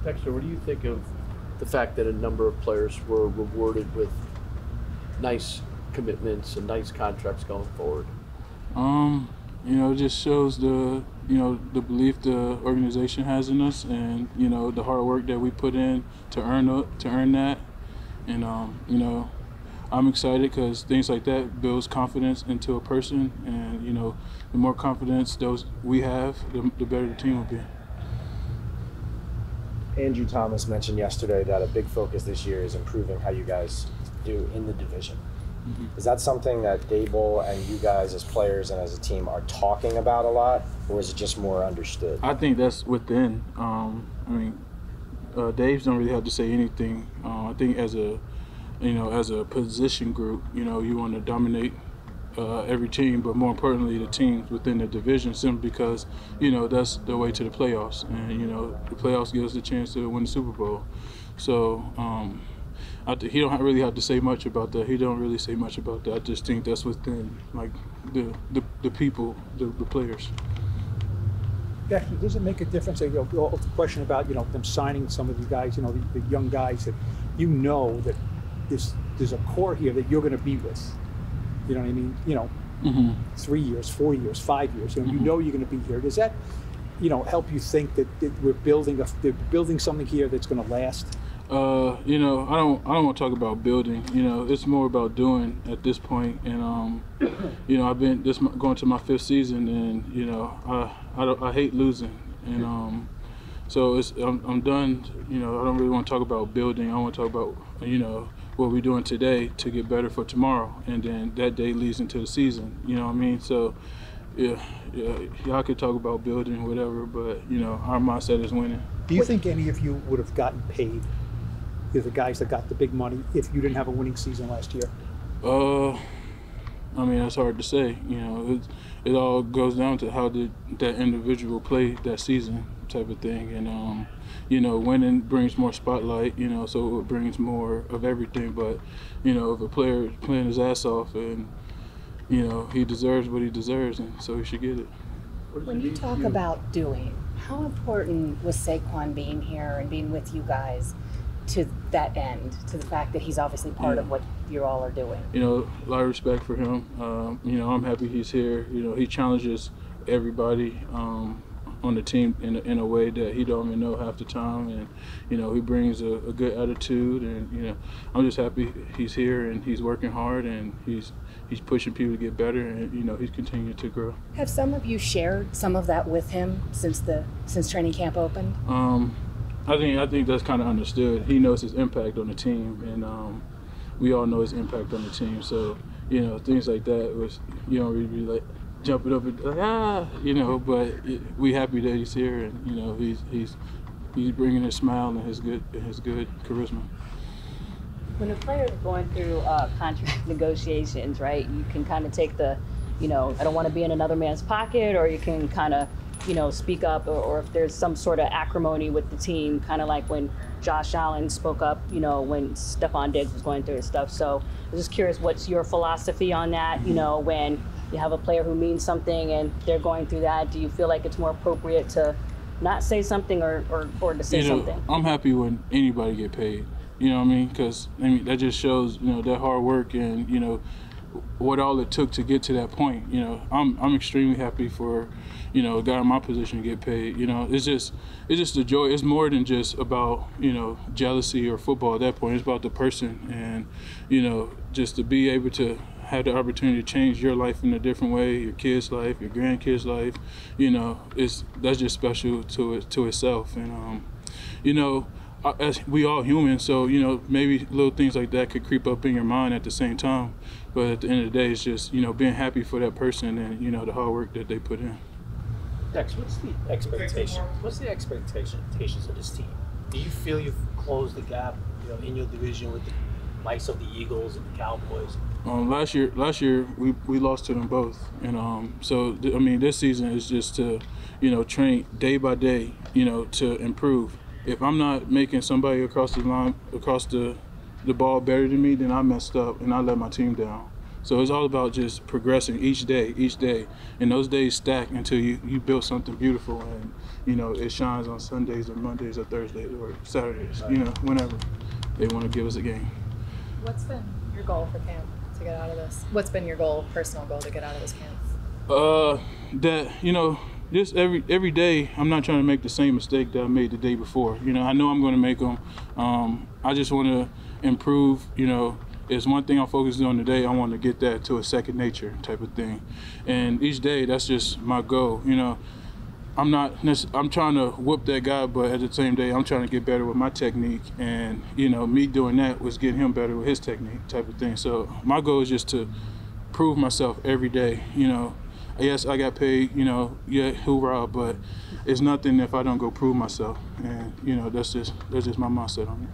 Dexter, what do you think of the fact that a number of players were rewarded with nice commitments and nice contracts going forward? It just shows the belief the organization has in us, and the hard work that we put in to earn that. And I'm excited because things like that builds confidence into a person, and the more confidence we have, the better the team will be. Andrew Thomas mentioned yesterday that a big focus this year is improving how you guys do in the division. Mm-hmm. Is that something that Dable and you guys as players and as a team are talking about a lot, or is it just more understood? I think that's within. Dave's don't really have to say anything. I think as a position group, you want to dominate every team, but more importantly, the teams within the division, simply because, that's the way to the playoffs. And, the playoffs give us the chance to win the Super Bowl. So he don't really have to say much about that. He don't really say much about that. I just think that's within, like, the people, the players. Actually, does it make a difference? The question about them signing some of the guys, the young guys that that there's a core here that you're going to be with. You know what I mean? Mm-hmm. 3 years, 4 years, 5 years. Mm-hmm. You're going to be here. Does that, help you think that we're building something here that's going to last? I don't want to talk about building. It's more about doing at this point. And I've been going to my 5th season, and I hate losing. And so I'm done. I don't really want to talk about building. I want to talk about what we're doing today to get better for tomorrow, and then that day leads into the season. You know what I mean? So y'all could talk about building, whatever, but our mindset is winning. Do you think any of you would have gotten paid? You're the guys that got the big money if you didn't have a winning season last year? That's hard to say. It all goes down to how did that individual play that season, type of thing. And winning brings more spotlight. So it brings more of everything. But if a player is playing his ass off, and he deserves what he deserves, and so he should get it. When you talk about doing, how important was Saquon being here and being with you guys to that end, to the fact that he's obviously part of what you all are doing? A lot of respect for him. I'm happy he's here. He challenges everybody on the team in a way that he don't even know half the time, and he brings a good attitude, and I'm just happy he's here and he's working hard, and he's pushing people to get better, and he's continuing to grow. Have some of you shared some of that with him since training camp opened? I think that's kind of understood. He knows his impact on the team, and we all know his impact on the team. So things like that was you don't really be like jumping up and like, but we happy that he's here, and he's bringing his smile and his good charisma. When a player is going through contract negotiations, right, you can kind of take the, I don't want to be in another man's pocket, or you can kind of, speak up, or if there's some sort of acrimony with the team, kind of like when Josh Allen spoke up, when Stephon Diggs was going through his stuff. So I'm just curious, what's your philosophy on that? When you have a player who means something and they're going through that, do you feel like it's more appropriate to not say something or to say something? I'm happy when anybody get paid. You know what I mean? Because that just shows that hard work and what all it took to get to that point. I'm extremely happy for a guy in my position to get paid. It's just the joy. It's more than just about jealousy or football at that point. It's about the person, and just to be able to have the opportunity to change your life in a different way, your kids' life, your grandkids' life. That's just special to itself, and as we all human, so maybe little things like that could creep up in your mind at the same time, but at the end of the day, it's just being happy for that person and the hard work that they put in. Dex, what's the expectation? What's the expectations of this team? Do you feel you've closed the gap, in your division with the likes of the Eagles and the Cowboys? Last year we lost to them both, and so this season is just to train day by day, to improve. If I'm not making somebody across the line, across the ball better than me, then I messed up and I let my team down. So it's all about just progressing each day, and those days stack until you build something beautiful, and you know it shines on Sundays or Mondays or Thursdays or Saturdays, you know, whenever they want to give us a game. What's been your goal for camp to get out of this? What's been your goal, personal goal, to get out of this camp? That, you know, just every day I'm not trying to make the same mistake that I made the day before. You know, I know I'm going to make them. I just want to improve. You know, it's one thing I'm focusing on today. I want to get that to a second nature type of thing, and each day that's just my goal. You know, I'm trying to whoop that guy, but at the same day I'm trying to get better with my technique, and you know, me doing that was getting him better with his technique type of thing. So my goal is just to prove myself every day. You know, yes, I got paid, you know, yeah, hoorah, but it's nothing if I don't go prove myself. And, you know, that's just my mindset on it.